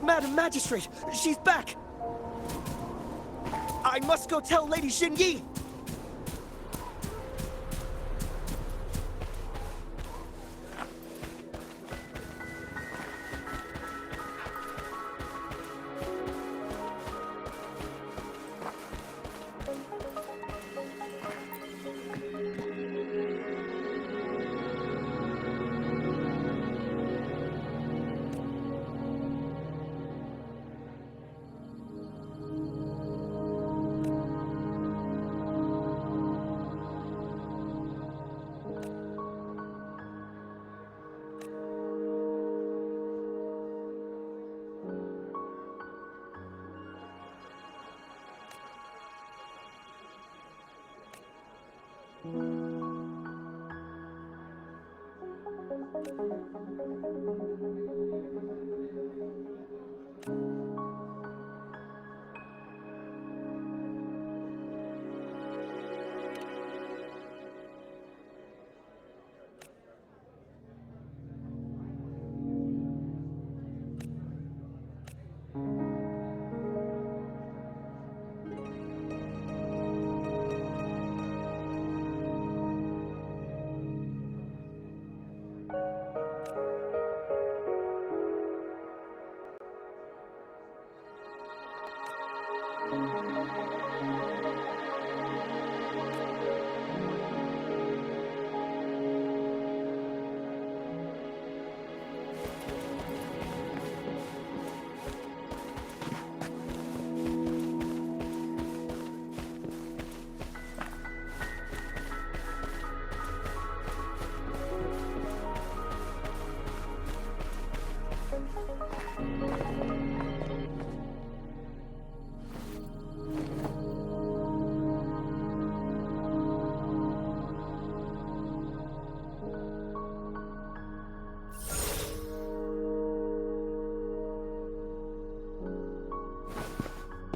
Madam Magistrate, she's back! I must go tell Lady Jinhsi!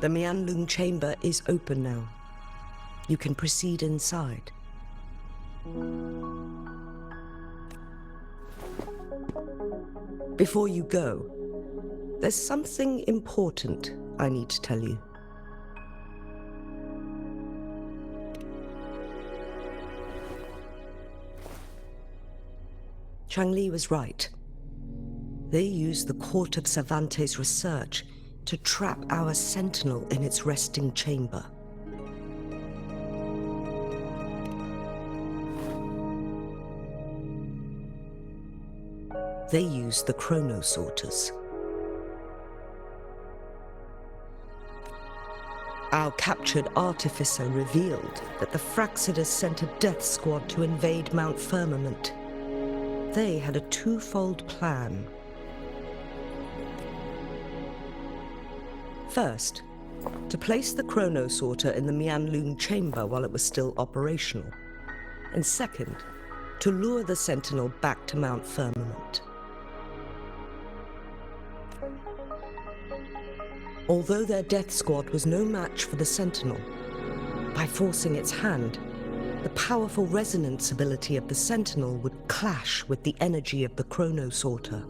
The Mianlung chamber is open now. You can proceed inside. Before you go, there's something important I need to tell you. Changli was right. They used the Court of Cervantes' research to trap our Sentinel in its resting chamber. They used the chronosorters. Our captured artificer revealed that the Fraxidus sent a death squad to invade Mount Firmament. They had a twofold plan. First, to place the chronosorter in the Mianlung chamber while it was still operational. And second, to lure the Sentinel back to Mount Firmament. Although their death squad was no match for the Sentinel, by forcing its hand, the powerful resonance ability of the Sentinel would clash with the energy of the chronosorter.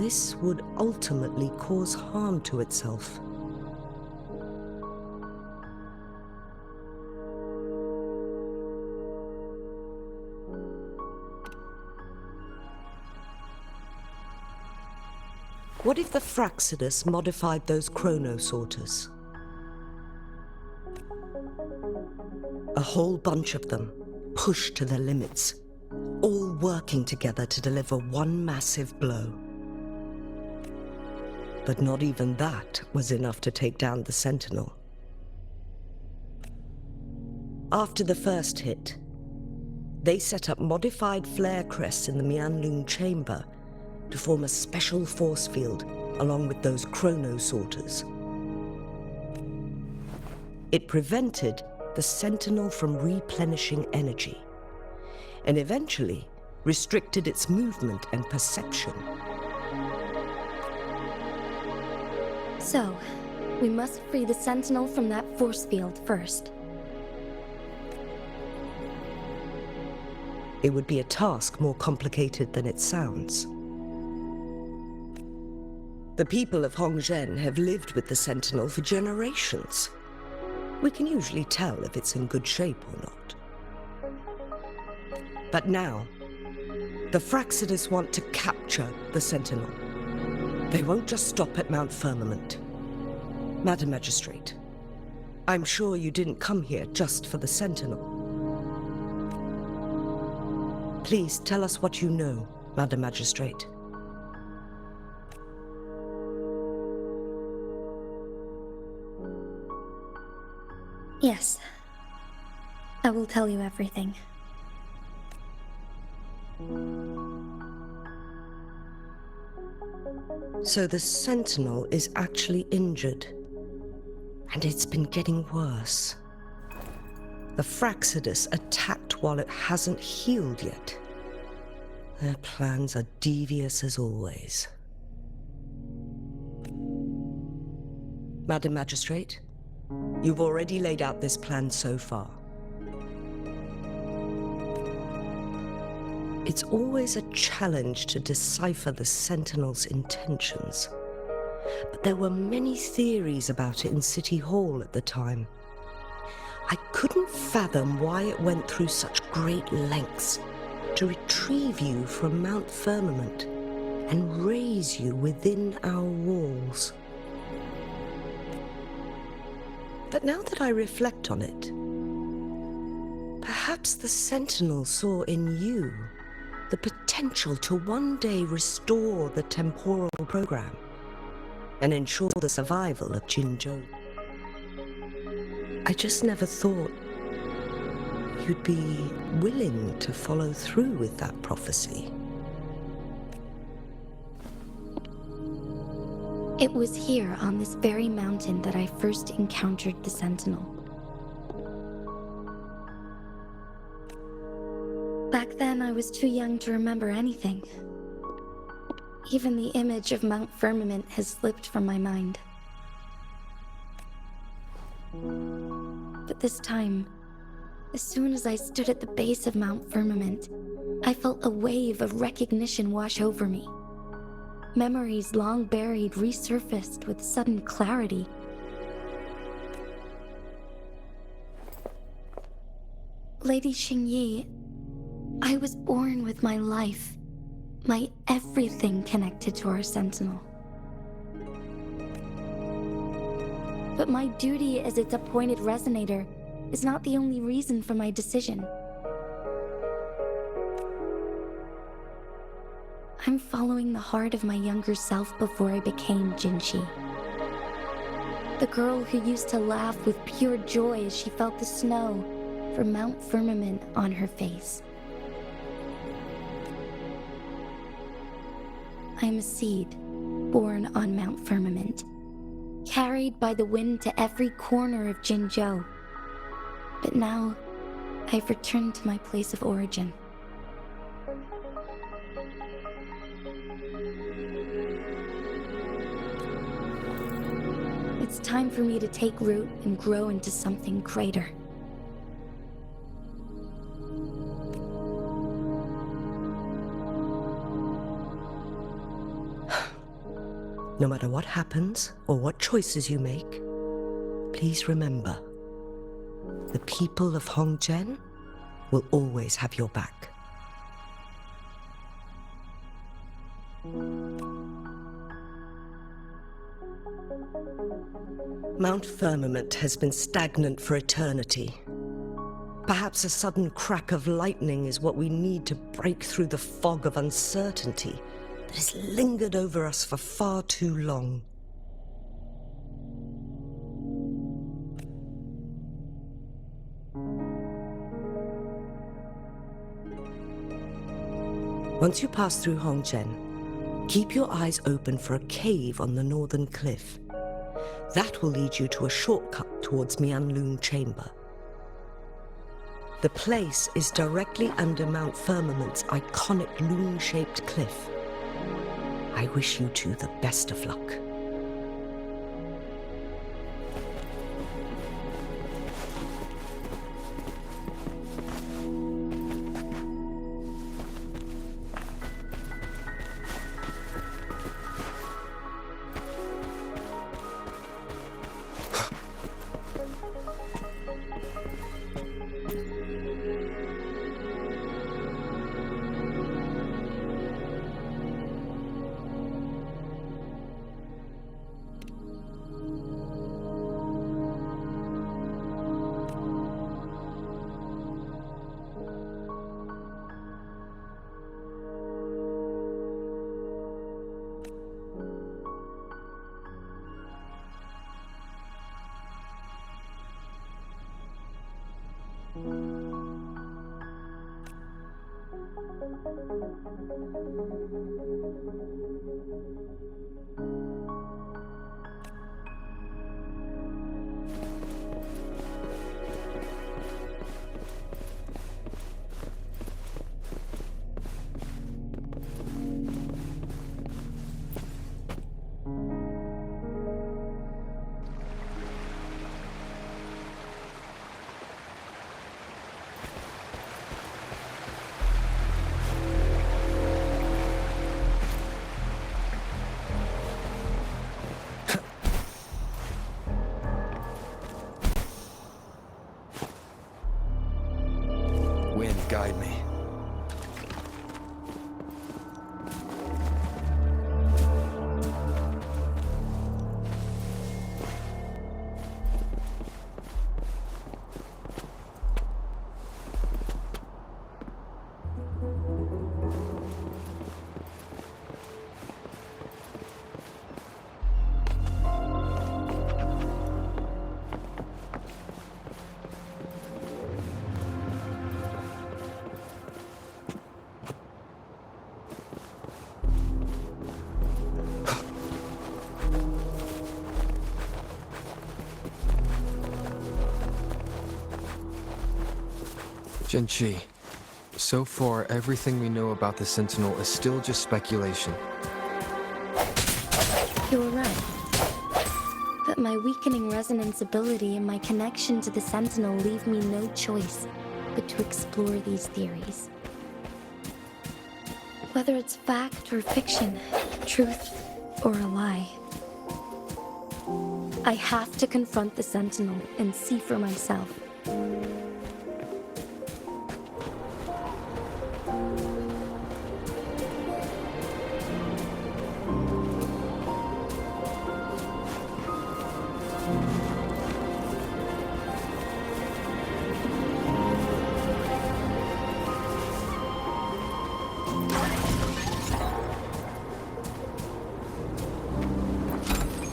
This would ultimately cause harm to itself. What if the Fraxidus modified those chronosorters? A whole bunch of them, pushed to their limits, all working together to deliver one massive blow. But not even that was enough to take down the Sentinel. After the first hit, they set up modified flare crests in the Mianlung chamber to form a special force field along with those chronosorters. It prevented the Sentinel from replenishing energy, and eventually restricted its movement and perception. So, we must free the Sentinel from that force field first. It would be a task more complicated than it sounds. The people of Hongzhen have lived with the Sentinel for generations. We can usually tell if it's in good shape or not. But now, the Fraxidus want to capture the Sentinel. They won't just stop at Mount Firmament. Madam Magistrate, I'm sure you didn't come here just for the Sentinel. Please tell us what you know, Madam Magistrate. Yes. I will tell you everything. So the Sentinel is actually injured. And it's been getting worse. The Fraxidus attacked while it hasn't healed yet. Their plans are devious as always. Madam Magistrate, you've already laid out this plan so far. It's always a challenge to decipher the Sentinel's intentions. But there were many theories about it in City Hall at the time. I couldn't fathom why it went through such great lengths to retrieve you from Mount Firmament and raise you within our walls. But now that I reflect on it, perhaps the Sentinel saw in you the potential to one day restore the temporal program and ensure the survival of Jinzhou. I just never thought you'd be willing to follow through with that prophecy. It was here on this very mountain that I first encountered the Sentinel. Back then, I was too young to remember anything. Even the image of Mount Firmament has slipped from my mind. But this time, as soon as I stood at the base of Mount Firmament, I felt a wave of recognition wash over me. Memories long buried resurfaced with sudden clarity. Lady Xingyi, I was born with my life, my everything connected to our Sentinel. But my duty as its appointed resonator is not the only reason for my decision. I'm following the heart of my younger self before I became Jinhsi. The girl who used to laugh with pure joy as she felt the snow from Mount Firmament on her face. I am a seed, born on Mount Firmament, carried by the wind to every corner of Jinzhou. But now, I've returned to my place of origin. It's time for me to take root and grow into something greater. No matter what happens or what choices you make, please remember, the people of Hongzhen will always have your back. Mount Firmament has been stagnant for eternity. Perhaps a sudden crack of lightning is what we need to break through the fog of uncertainty that has lingered over us for far too long. Once you pass through Hongzhen, keep your eyes open for a cave on the northern cliff. That will lead you to a shortcut towards Mianlun Chamber. The place is directly under Mount Firmament's iconic loon-shaped cliff. I wish you two the best of luck. Wind, guide me. Jinhsi, so far everything we know about the Sentinel is still just speculation. You're right. But my weakening resonance ability and my connection to the Sentinel leave me no choice but to explore these theories. Whether it's fact or fiction, truth or a lie. I have to confront the Sentinel and see for myself.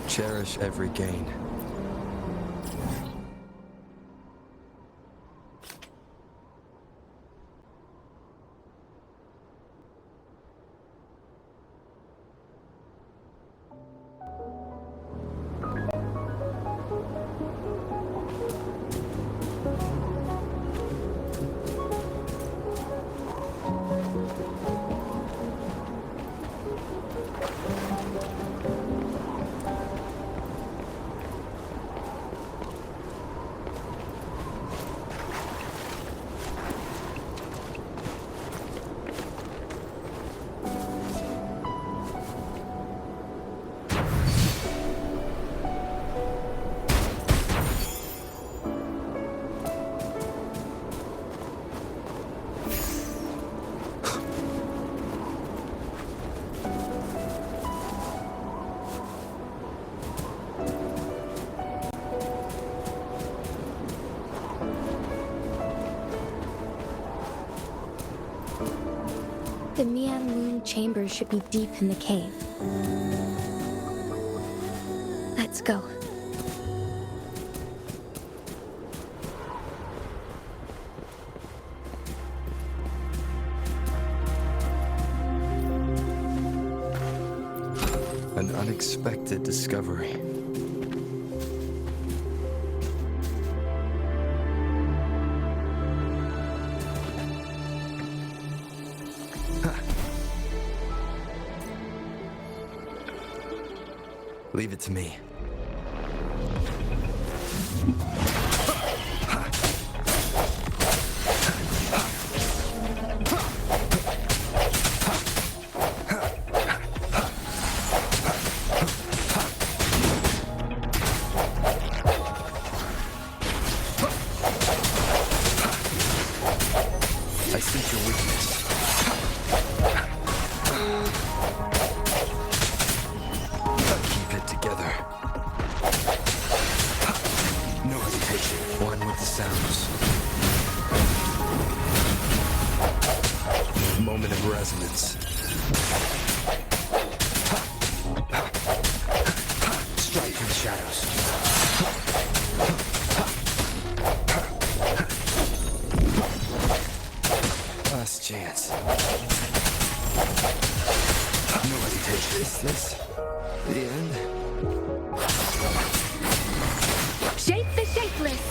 Cherish every gain. The Mian Loon chamber should be deep in the cave. Let's go. An unexpected discovery. Leave it to me. I sense your weakness. Keep it together. No hesitation. One with the sounds. Moment of resonance. Strike from the shadows. Is this the end? Shape the shapeless!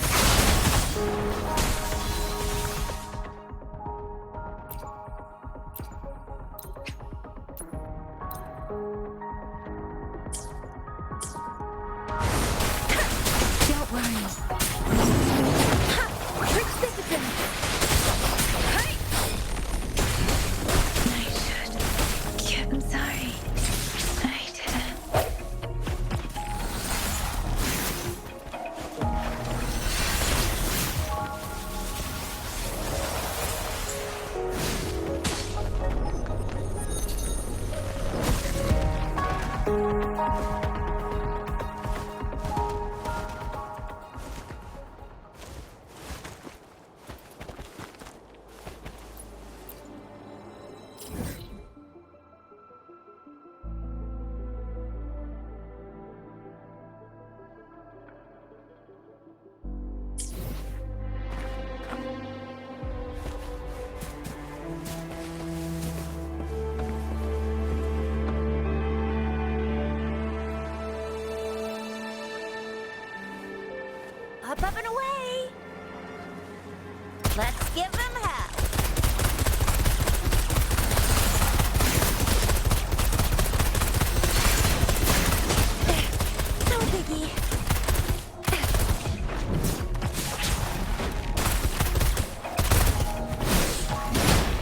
Don't worry. Truthseekers! I'm sorry. I didn't. Up and away! Let's give him hell! No biggie.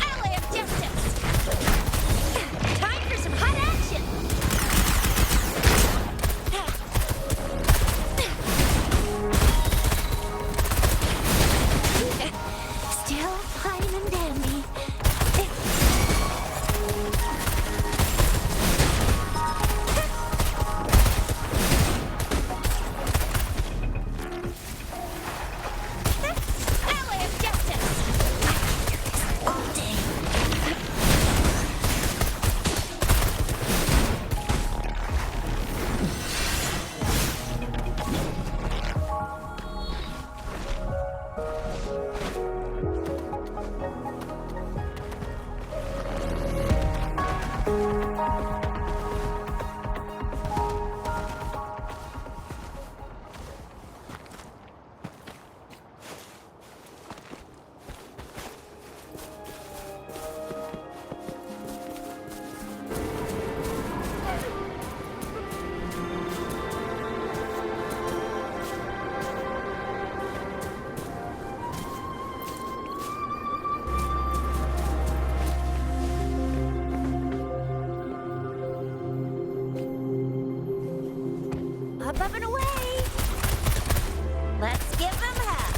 Ally of justice! Time for some hot action! Still fine and dandy. Ally of justice! I can do this all day. Up and away! Let's give him hell!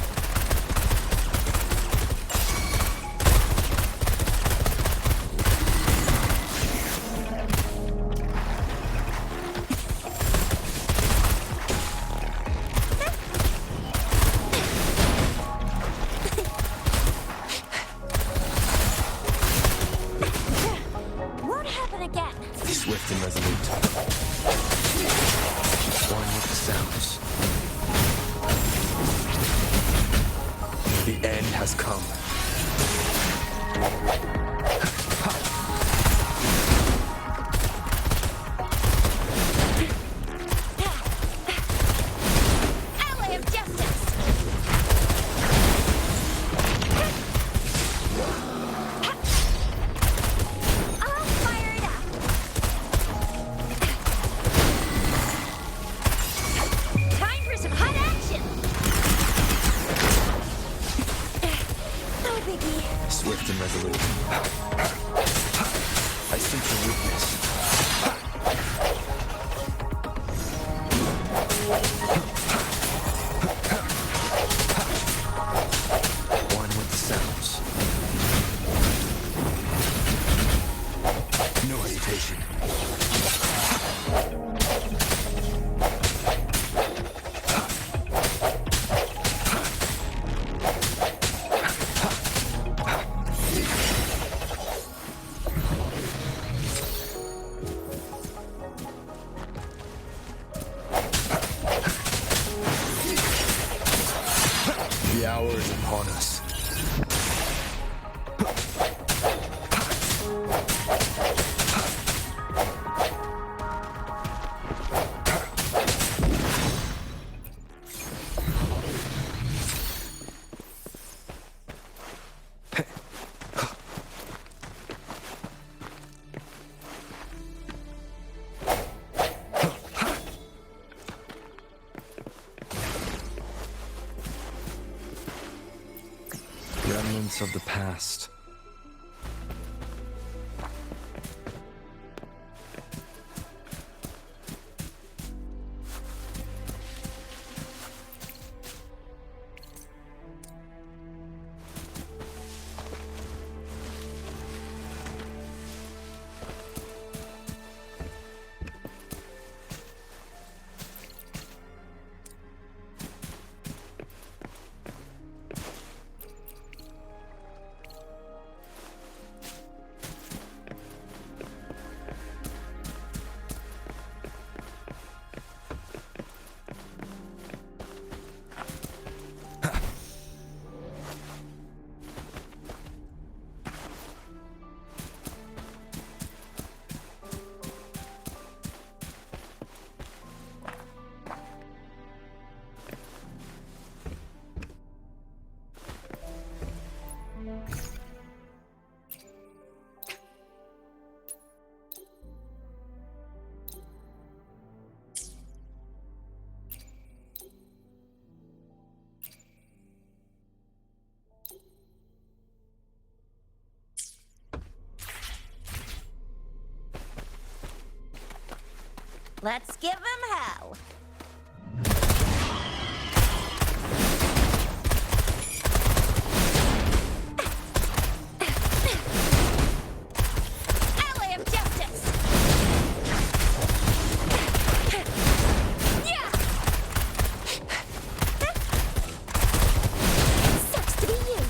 Won't happen again! Swift and resolute. One with the sounds. The end has come. Ally of justice! I'll fire it up! Time for some hot action! No biggie. Swift and resolute. I sense a weakness. One with the sounds. No hesitation. The hour is upon us. remnants of the past. Let's give him hell. Alley of justice. Yeah. Sucks to be you.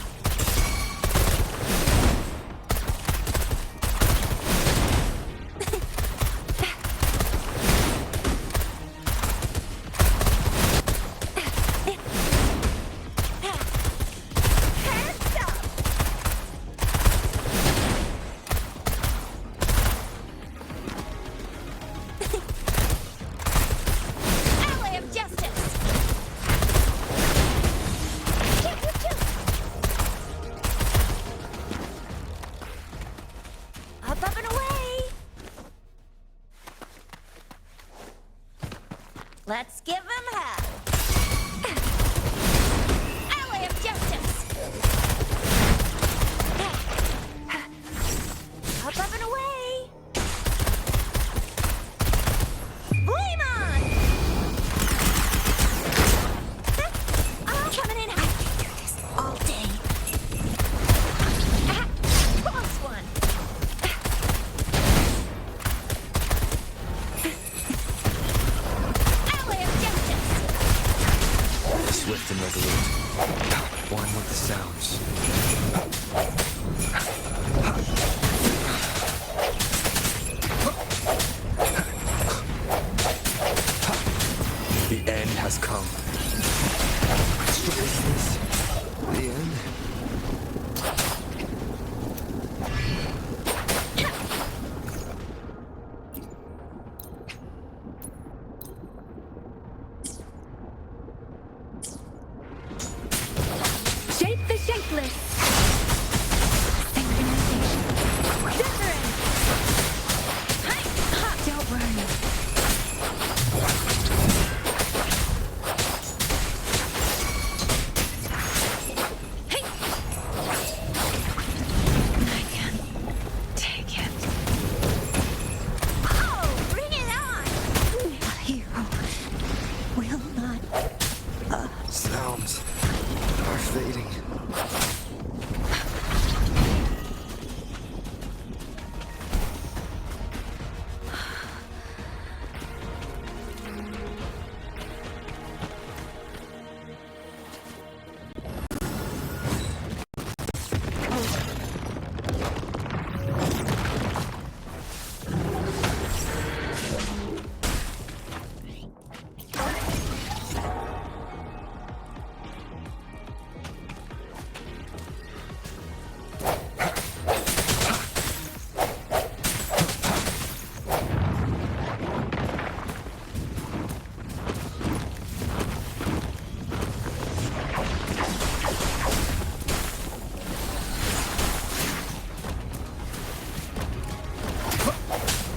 Up and away! Let's give him hell! Alley of justice! Up and away! Flame on! I'm coming in. I can do this all day. Close one! Swift and resolute. One with the sounds. The end has come. Is this the end? Shape the shapeless! Wuthering! Don't worry. Hey! I can take it. Oh, bring it on! A hero will not. Sounds are fading.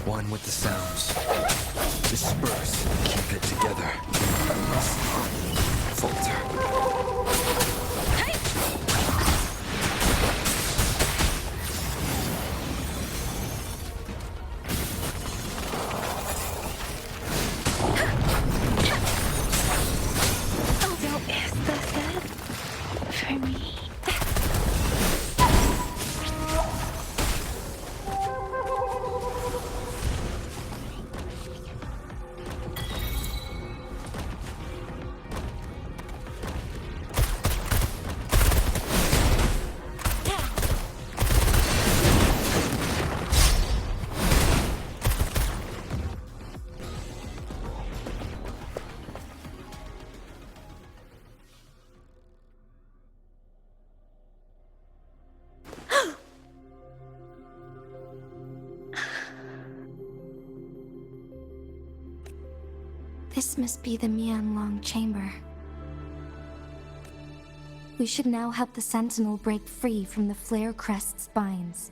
One with the sounds. Disperse. Keep it together. I must not falter. Hey! for me. This must be the Mianlong chamber. We should now help the Sentinel break free from the Flare Crest's binds.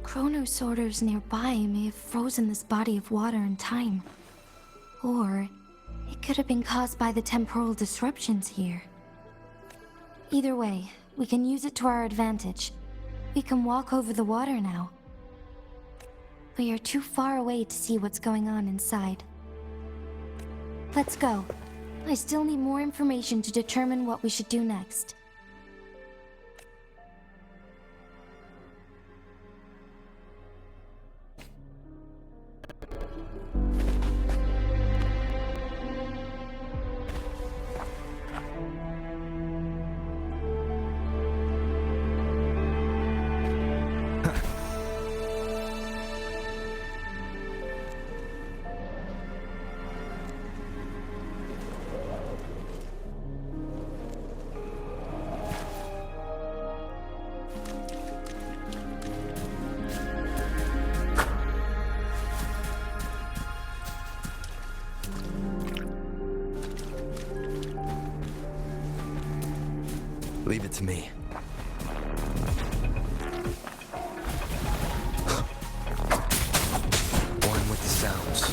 Chrono sorters nearby may have frozen this body of water in time. Or it could have been caused by the temporal disruptions here. Either way, we can use it to our advantage. We can walk over the water now. We are too far away to see what's going on inside. Let's go. I still need more information to determine what we should do next. Leave it to me. One with the sounds.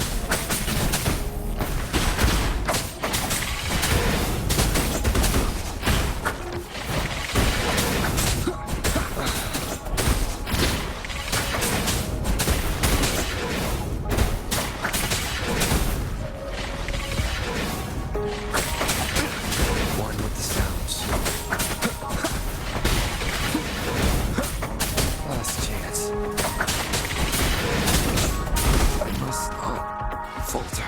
One with the sounds. Last chance. I must not falter.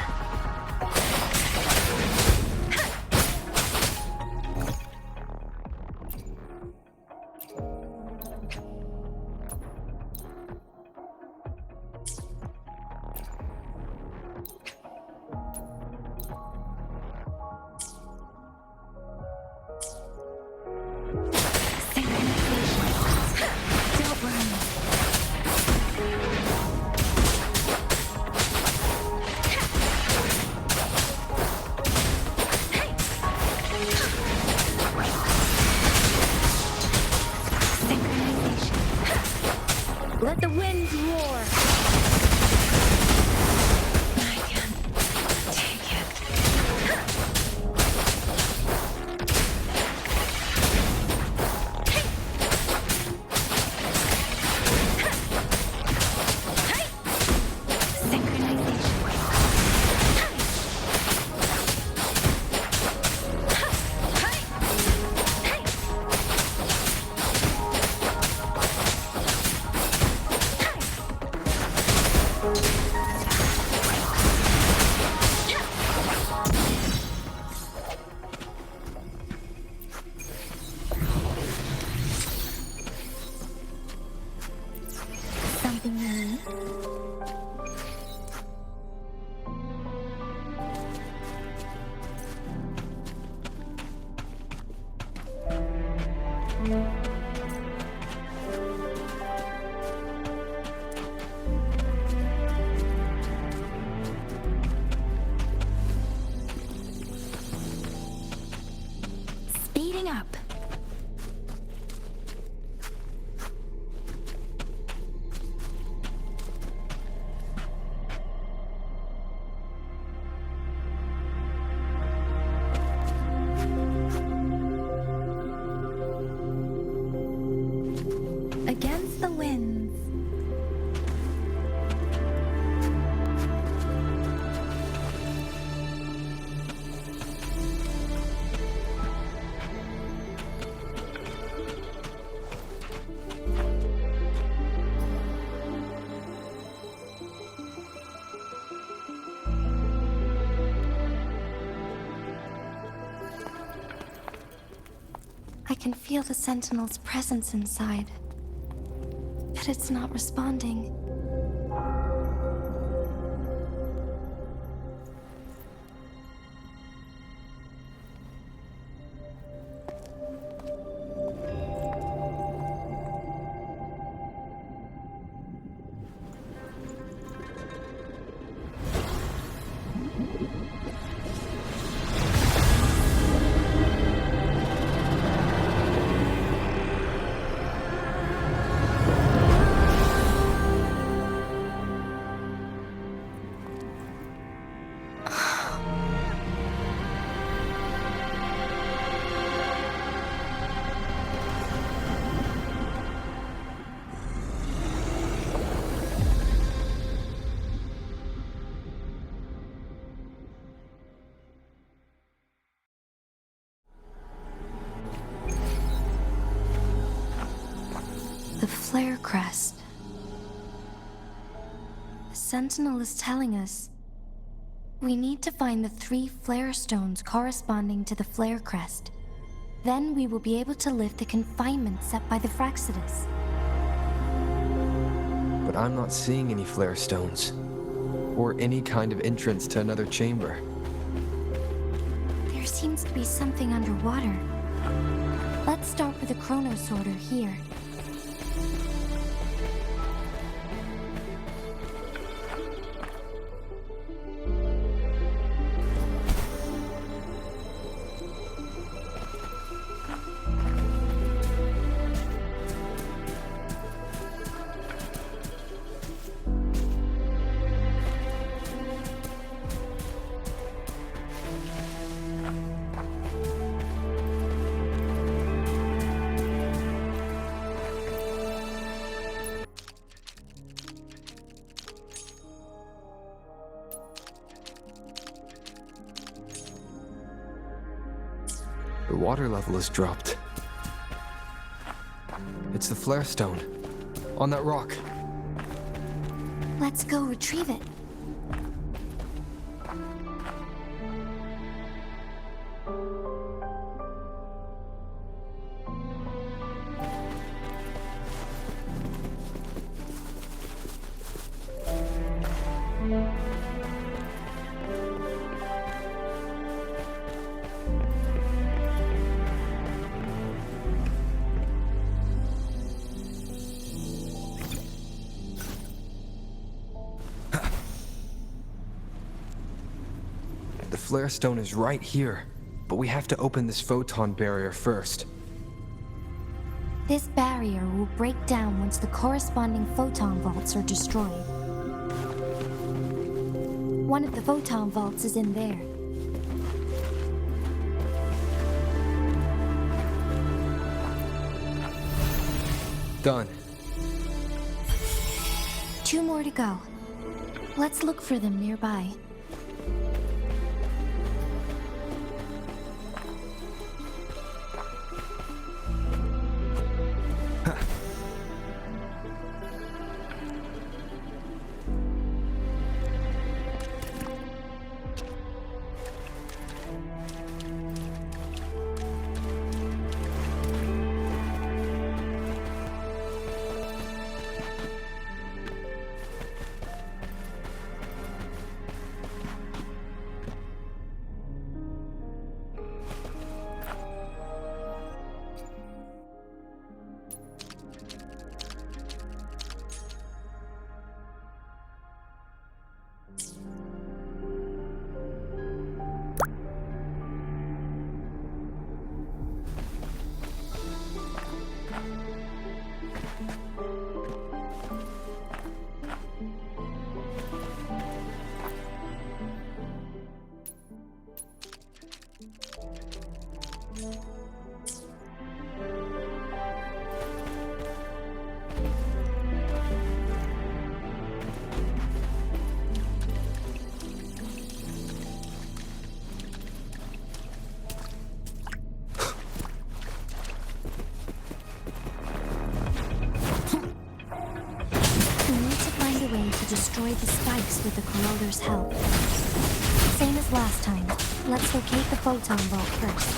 Don't worry. Synchronization. Let the winds roar. I can't take it. Something new? Speeding up. Against the winds. I can feel the Sentinel's presence inside. But it's not responding. The flare crest. The Sentinel is telling us we need to find the 3 flare stones corresponding to the flare crest. Then we will be able to lift the confinement set by the Fraxidus. But I'm not seeing any flare stones, or any kind of entrance to another chamber. There seems to be something underwater. Let's start with the chrono sorter here. The water level has dropped. It's the flare stone. On that rock. Let's go retrieve it. The flare stone is right here, but we have to open this photon barrier first. This barrier will break down once the corresponding photon vaults are destroyed. One of the photon vaults is in there. Done. 2 more to go. Let's look for them nearby. Destroy the spikes with the corroder's help. Same as last time. Let's locate the photon vault first.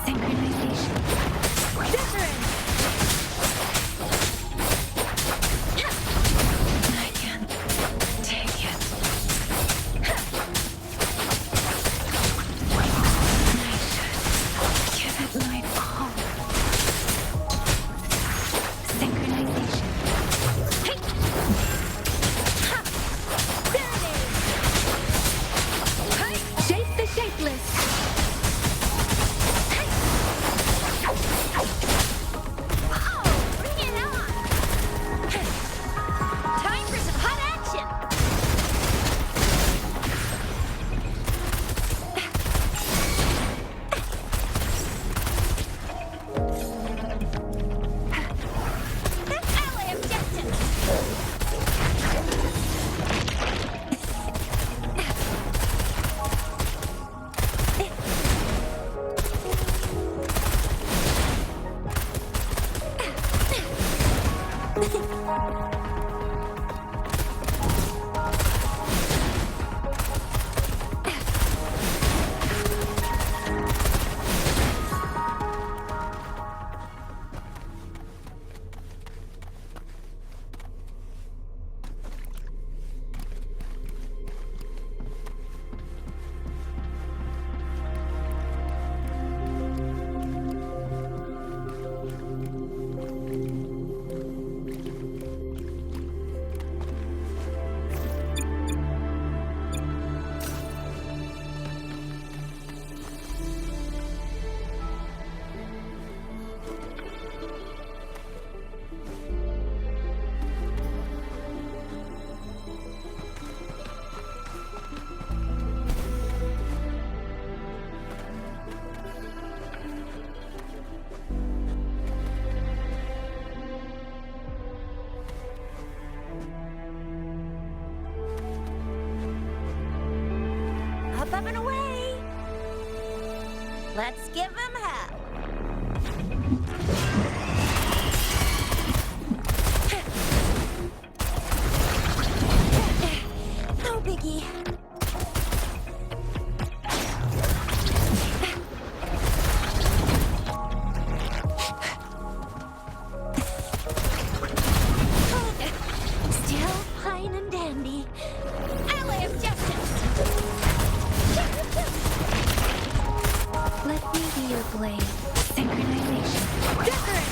Synchronization. Wuthering! I can't take it. I should give it my all. Synchronization. Hey! Ha! There it is! Hey! Shape the shapeless! Up and away! Let's give him hell! No biggie. Still fine and dandy. Alley of Justice! Let me be your blade. Synchronization. Wuthering!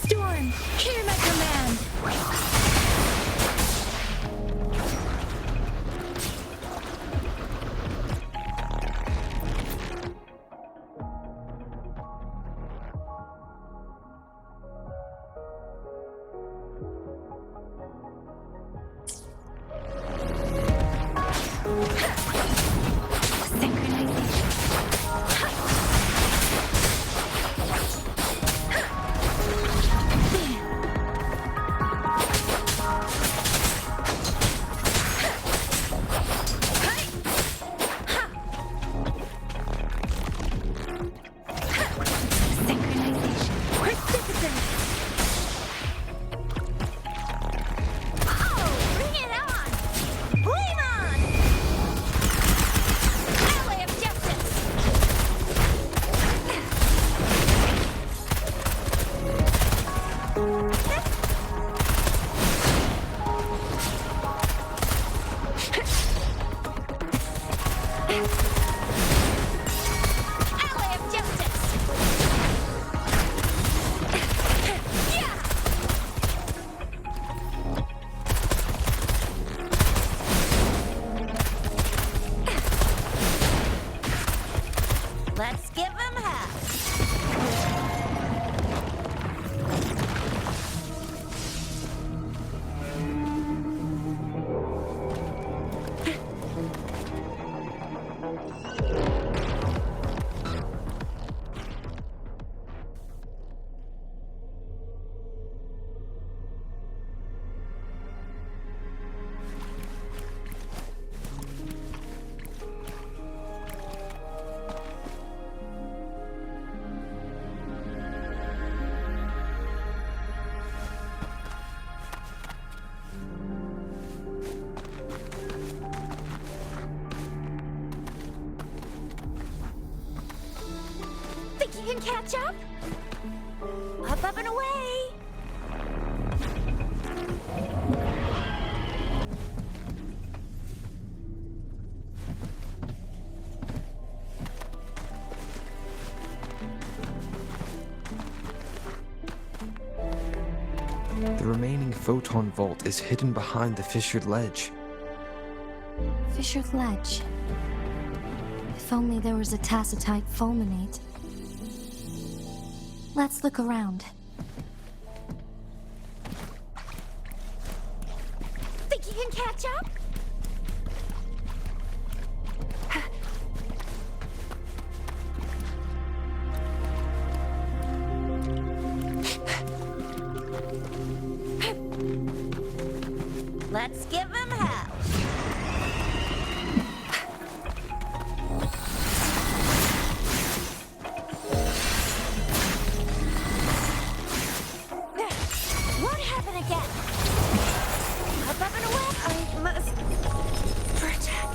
Storm, hear my command! Let's give him hell. catch up? Up and away! The remaining photon vault is hidden behind the fissured ledge. Fissured ledge. If only there was a tacitite fulminate. Let's look around. Think you can catch up? Let's give him hell. What happened again? Up and away. I must protect.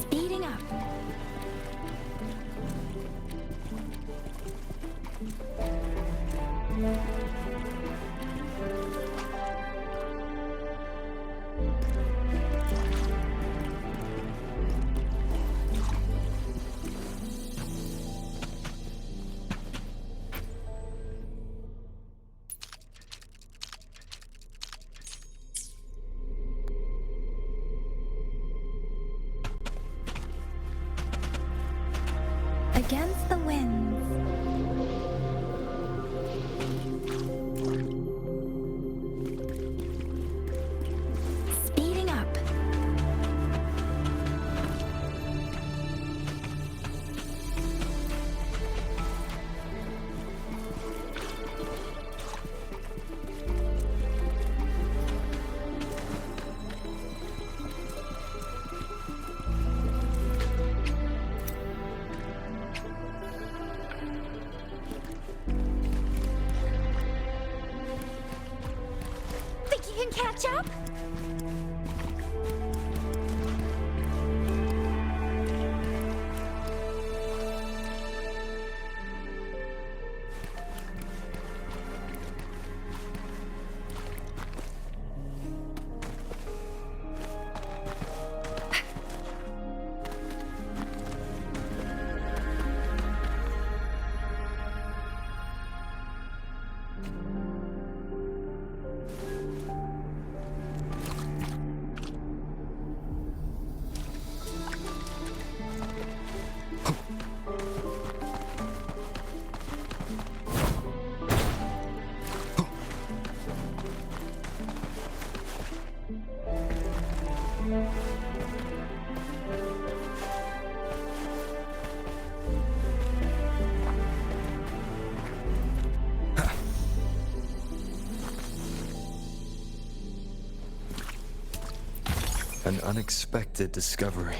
Speeding up. Against the winds. Speeding up. Think you can catch up? An unexpected discovery.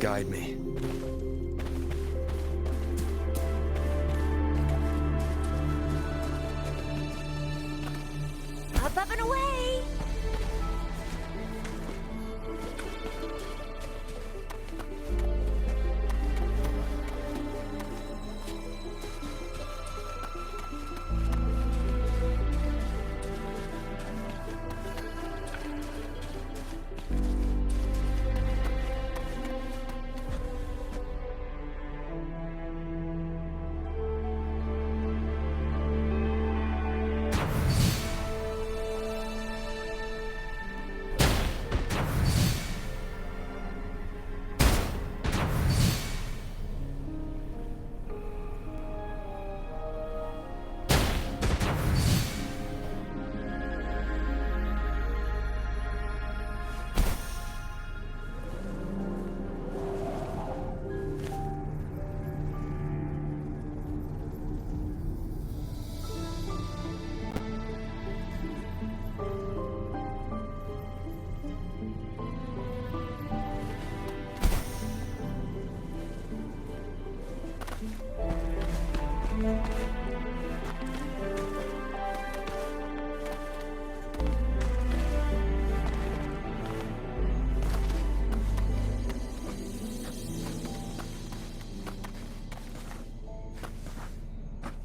guide me. Up and away!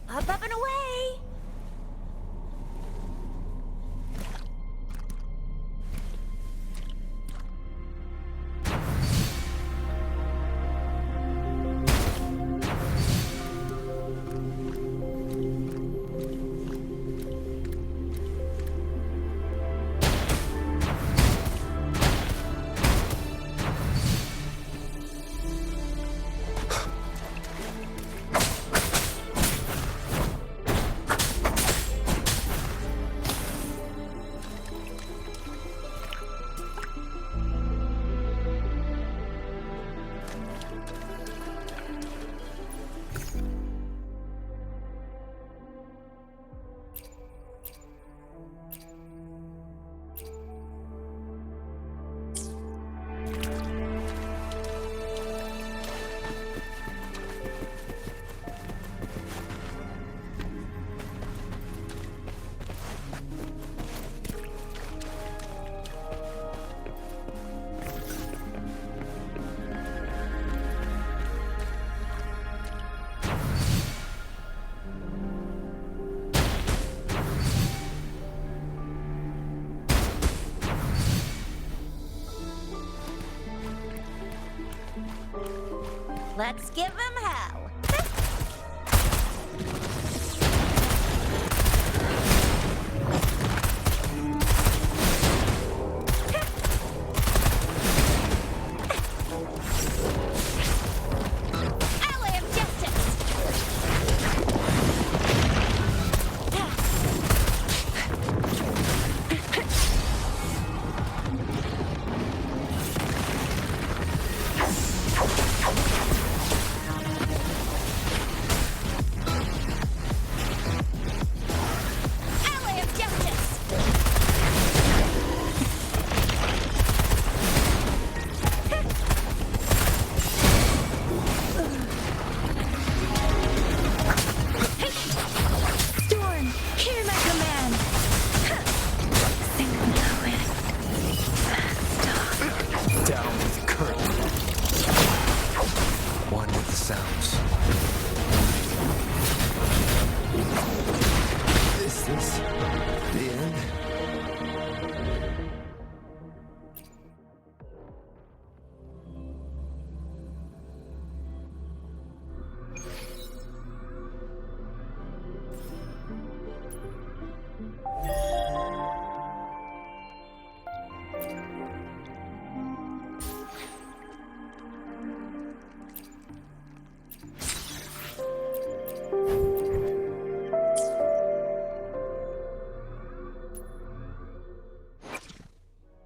Up and away! Let's give him hell. Ally of justice. Ally of justice. Storm, hear my command. Sing the wind. Down with the curtain. One with the sounds. Is this the end?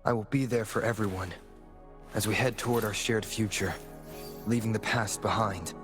I will be there for everyone as we head toward our shared future, leaving the past behind.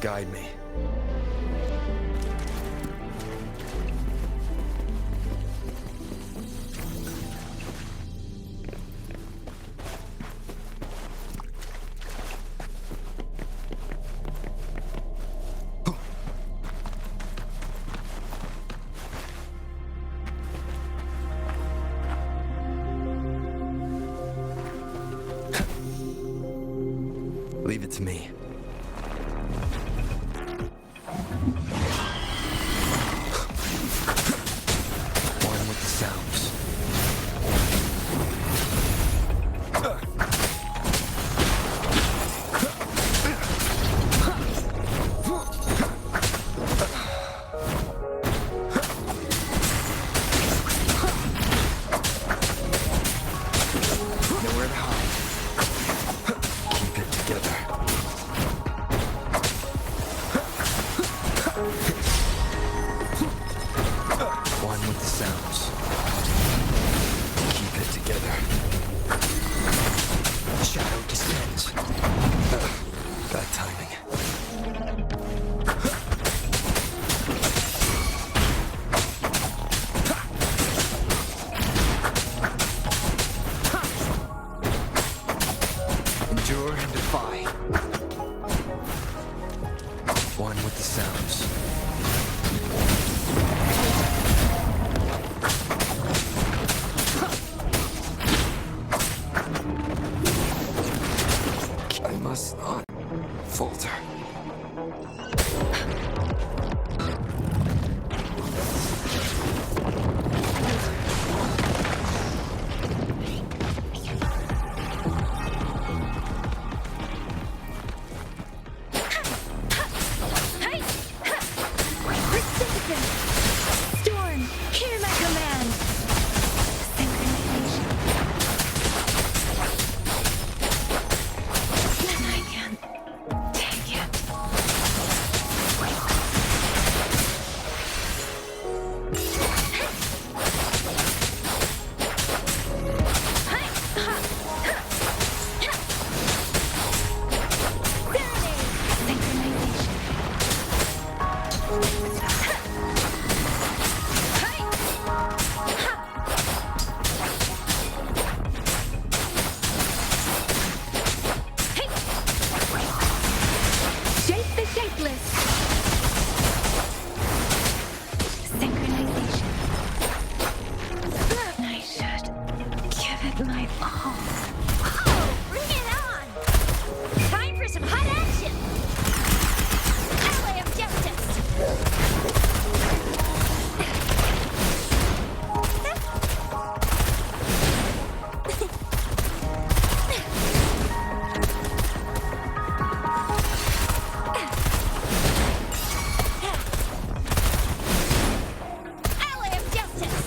guide me. Leave it to me. One with the sounds. Nowhere to hide. Keep it together. One with the sounds. Keep it together. Shadow descends. Bad timing. Endure and defy. One with the sounds. I must not falter. Hey! Precipitant! Storm, hear my command! Synchronization. I can't take it. Shape the shapeless. Synchronization. I should give it my all. Oh, bring it on! Time for some hot action! Ally of justice! Ally of justice!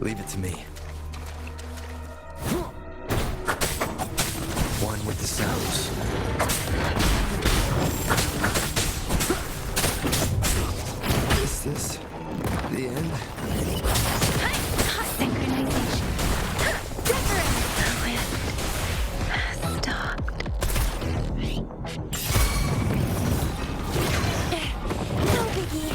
Leave it to me. One with the sounds. Is this the end? Synchronization. Wuthering. The wind stopped. No biggie.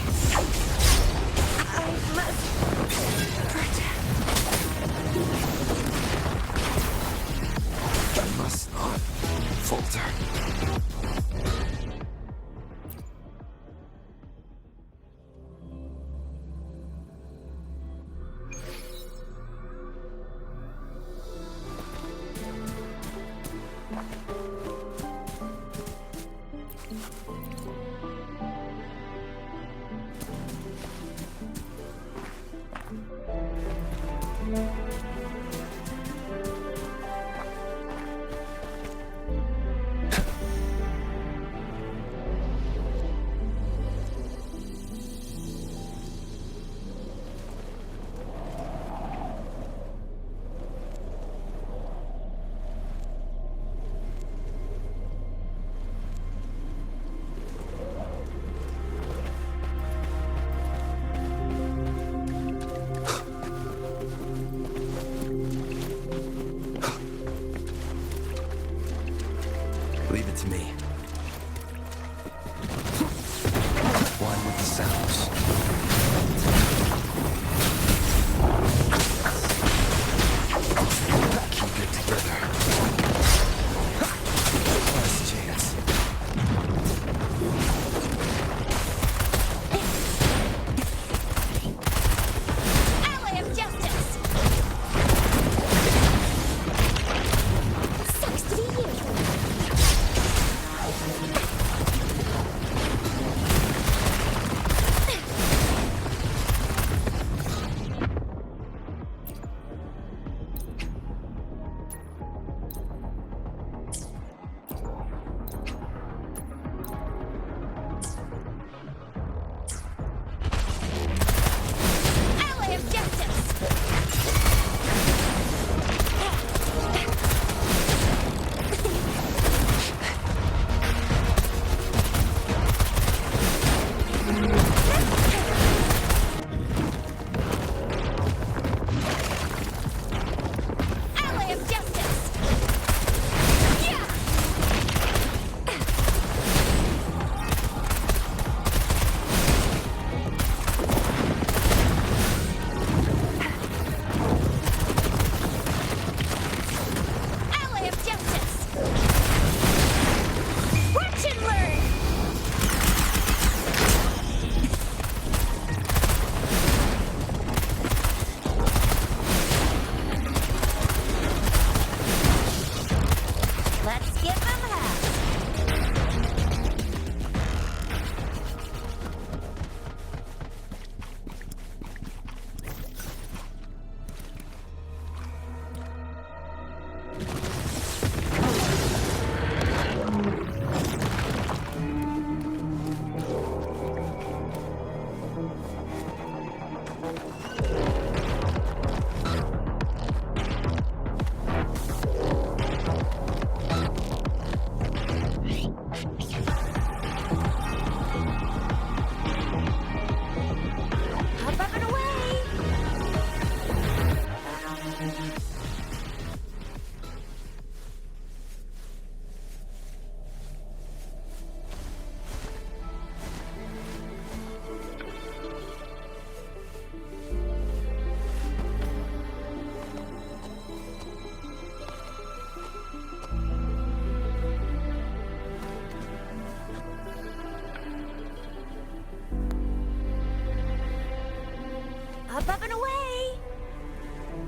up and away.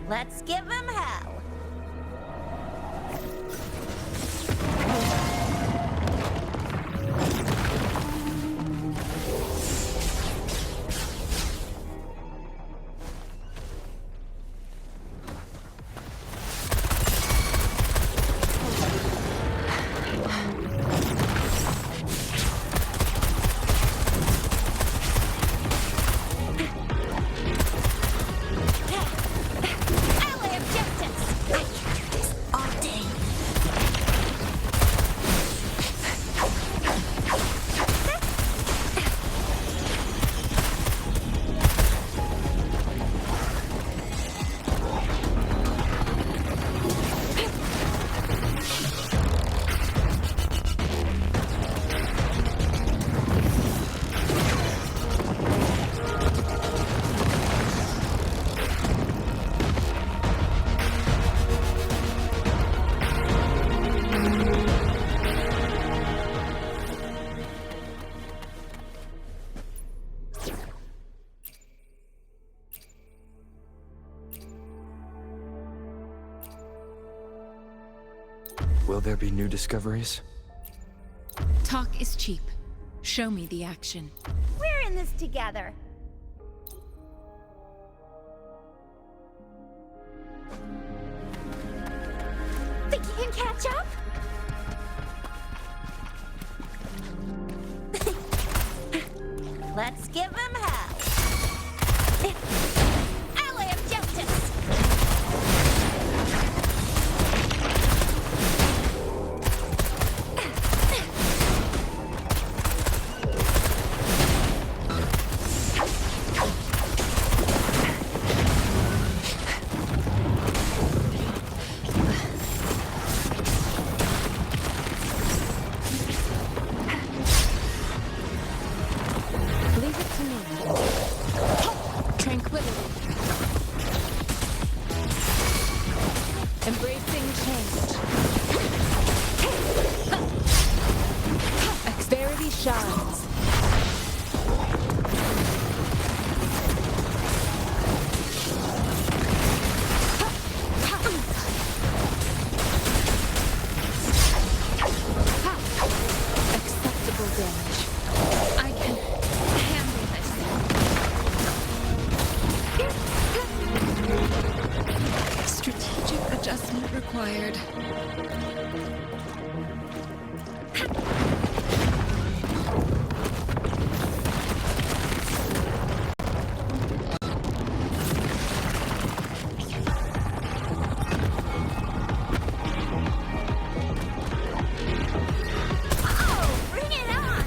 Let's give him hell. Ally of justice! I can do this all day. Will there be new discoveries? Talk is cheap. Show me the action. We're in this together. Think you can catch up? Let's give him hell. Ally of justice! Leave it to me. Tranquility. Embracing change. Verity shines. Acceptable damage. I can handle this. Strategic adjustment required. Oh, bring it on!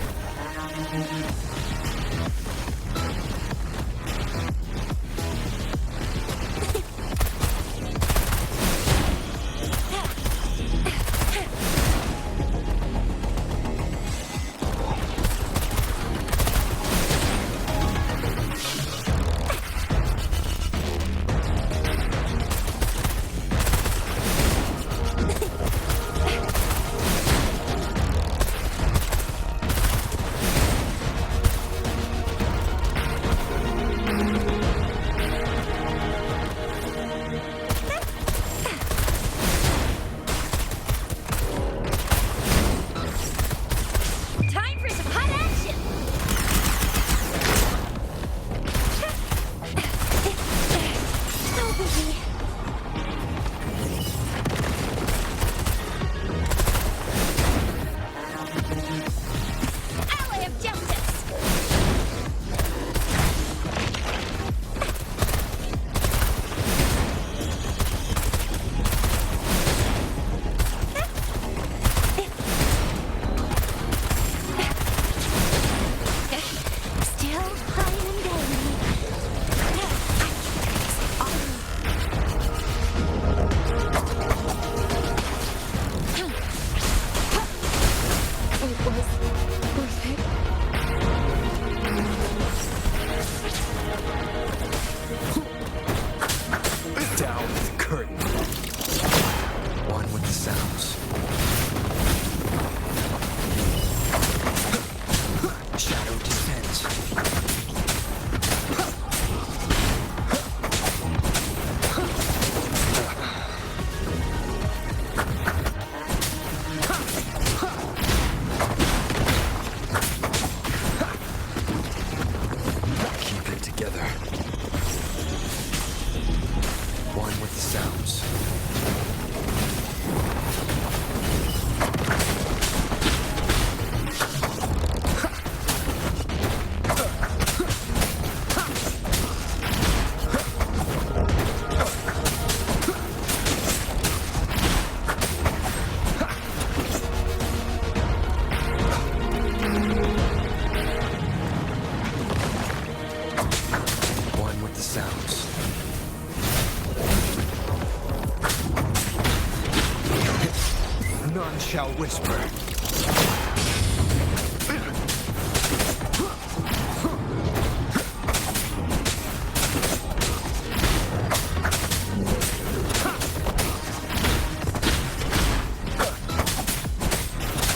shall whisper.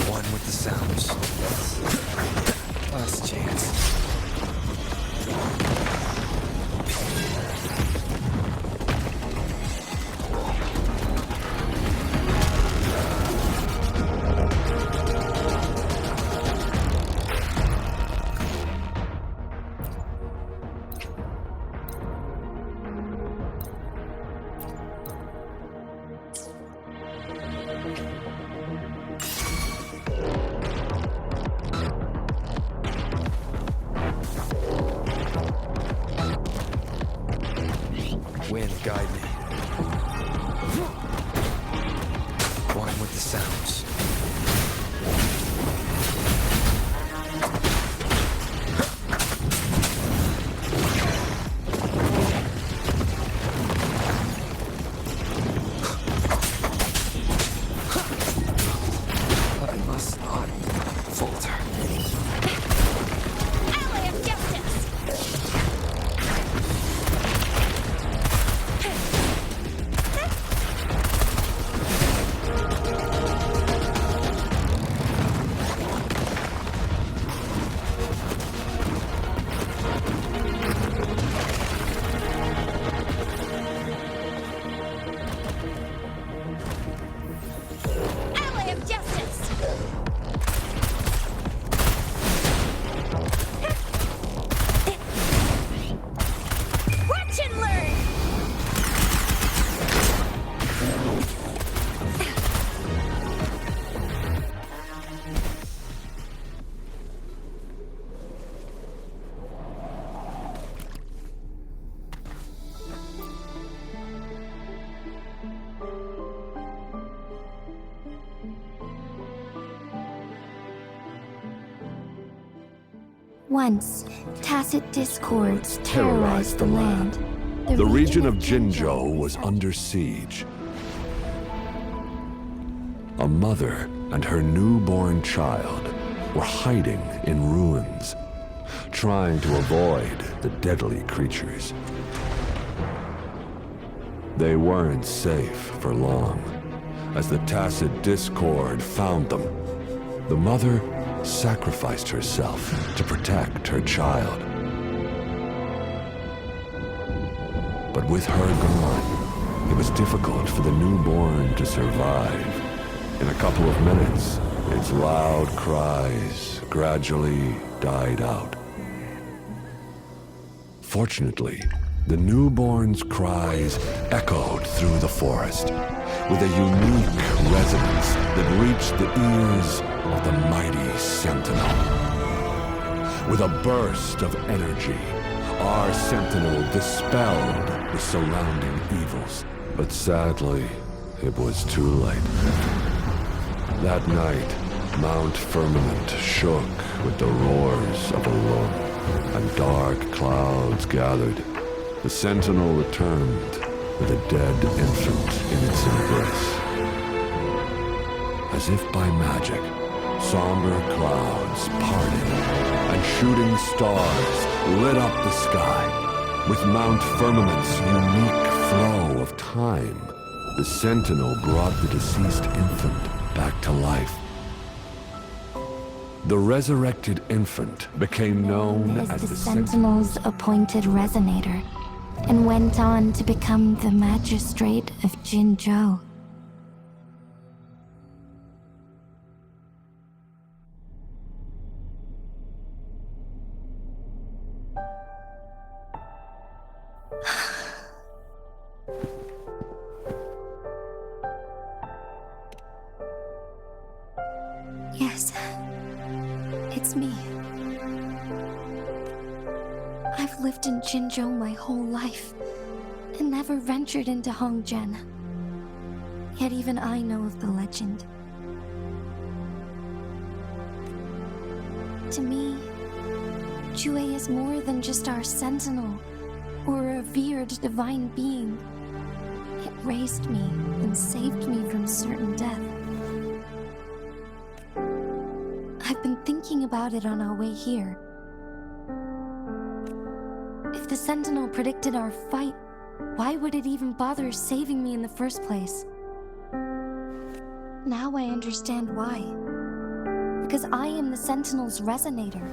One with the sounds. Last chance. Wind, guide me. One with the sounds. I must not falter. Ally of justice! Ally of justice! Watch and learn! Once, tacit discords terrorized the land. The region of Jinzhou was under siege. A mother and her newborn child were hiding in ruins, trying to avoid the deadly creatures. They weren't safe for long, as the tacit discord found them. The mother sacrificed herself to protect her child. But with her gone, it was difficult for the newborn to survive. In a couple of minutes, its loud cries gradually died out. Fortunately, the newborn's cries echoed through the forest with a unique resonance that reached the ears of the mighty Sentinel. With a burst of energy, our Sentinel dispelled the surrounding evils. But sadly, it was too late. That night, Mount Firmament shook with the roars of a Lung, and dark clouds gathered. The Sentinel returned with a dead infant in its embrace. As if by magic, somber clouds parted, and shooting stars lit up the sky. With Mount Firmament's unique flow of time, the Sentinel brought the deceased infant back to life. The resurrected infant became known as the Sentinel's appointed resonator, and went on to become the magistrate of Jinzhou. Yes, it's me. I've lived in Jinzhou my whole life, and never ventured into Hongjian. Yet even I know of the legend. To me, Jue is more than just our sentinel, or a revered divine being. It raised me and saved me from certain death. I've been thinking about it on our way here. If the Sentinel predicted our fight, why would it even bother saving me in the first place? Now I understand why. Because I am the Sentinel's resonator.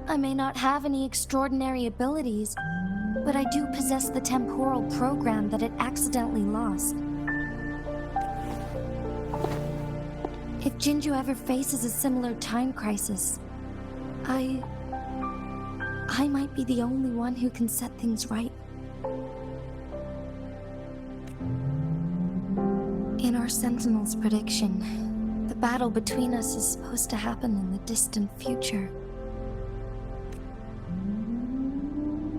I may not have any extraordinary abilities, but I do possess the temporal program that it accidentally lost. If Jinju ever faces a similar time crisis, I might be the only one who can set things right. In our Sentinel's prediction, the battle between us is supposed to happen in the distant future.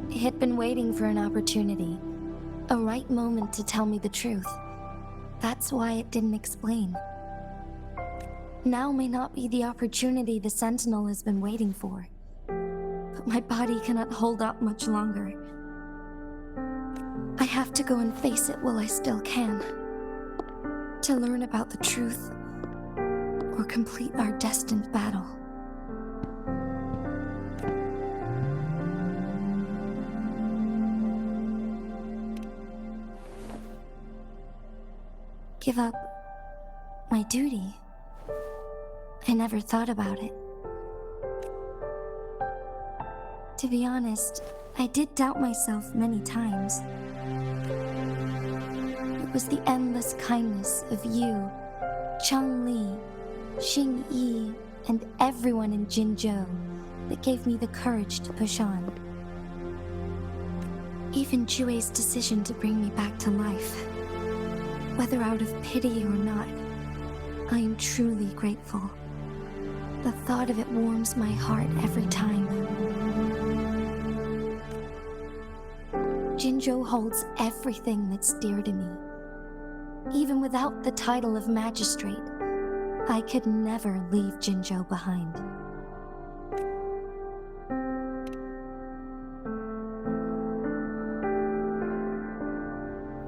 It had been waiting for an opportunity, a right moment to tell me the truth. That's why it didn't explain. Now may not be the opportunity the Sentinel has been waiting for. But my body cannot hold up much longer. I have to go and face it while I still can. To learn about the truth, or complete our destined battle. Give up my duty. I never thought about it. To be honest, I did doubt myself many times. It was the endless kindness of you, Changli, Xingyi, and everyone in Jinzhou that gave me the courage to push on. Even Jue's decision to bring me back to life, whether out of pity or not, I am truly grateful. The thought of it warms my heart every time. Jinzhou holds everything that's dear to me. Even without the title of magistrate, I could never leave Jinzhou behind.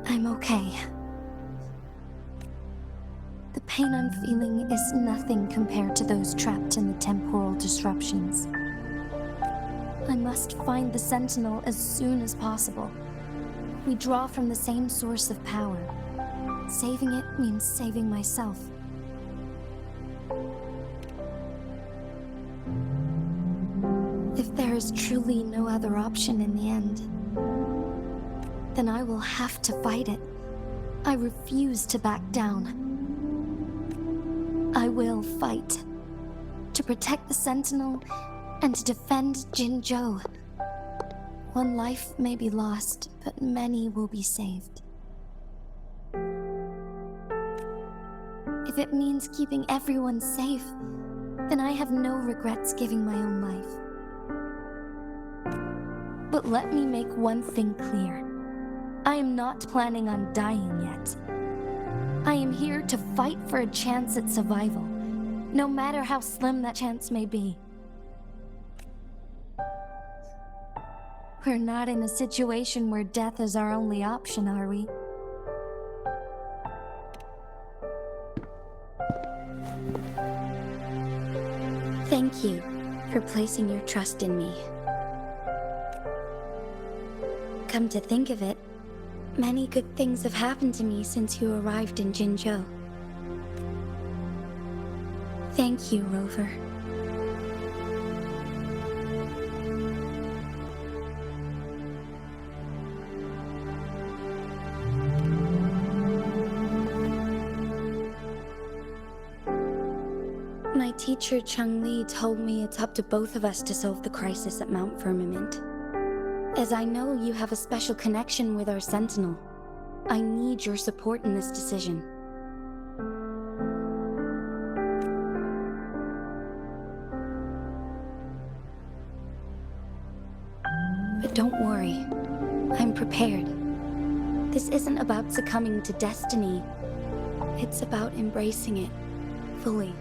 I'm okay. The pain I'm feeling is nothing compared to those trapped in the temporal disruptions. I must find the Sentinel as soon as possible. We draw from the same source of power. Saving it means saving myself. If there is truly no other option in the end, then I will have to fight it. I refuse to back down. I will fight. To protect the Sentinel and to defend Jinzhou. One life may be lost, but many will be saved. If it means keeping everyone safe, then I have no regrets giving my own life. But let me make one thing clear. I am not planning on dying yet. I am here to fight for a chance at survival, no matter how slim that chance may be. We're not in a situation where death is our only option, are we? Thank you for placing your trust in me. Come to think of it, many good things have happened to me since you arrived in Jinzhou. Thank you, Rover. My teacher Changli told me it's up to both of us to solve the crisis at Mount Firmament. As I know you have a special connection with our Sentinel, I need your support in this decision. But don't worry, I'm prepared. This isn't about succumbing to destiny. It's about embracing it fully.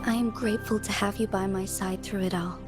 I am grateful to have you by my side through it all.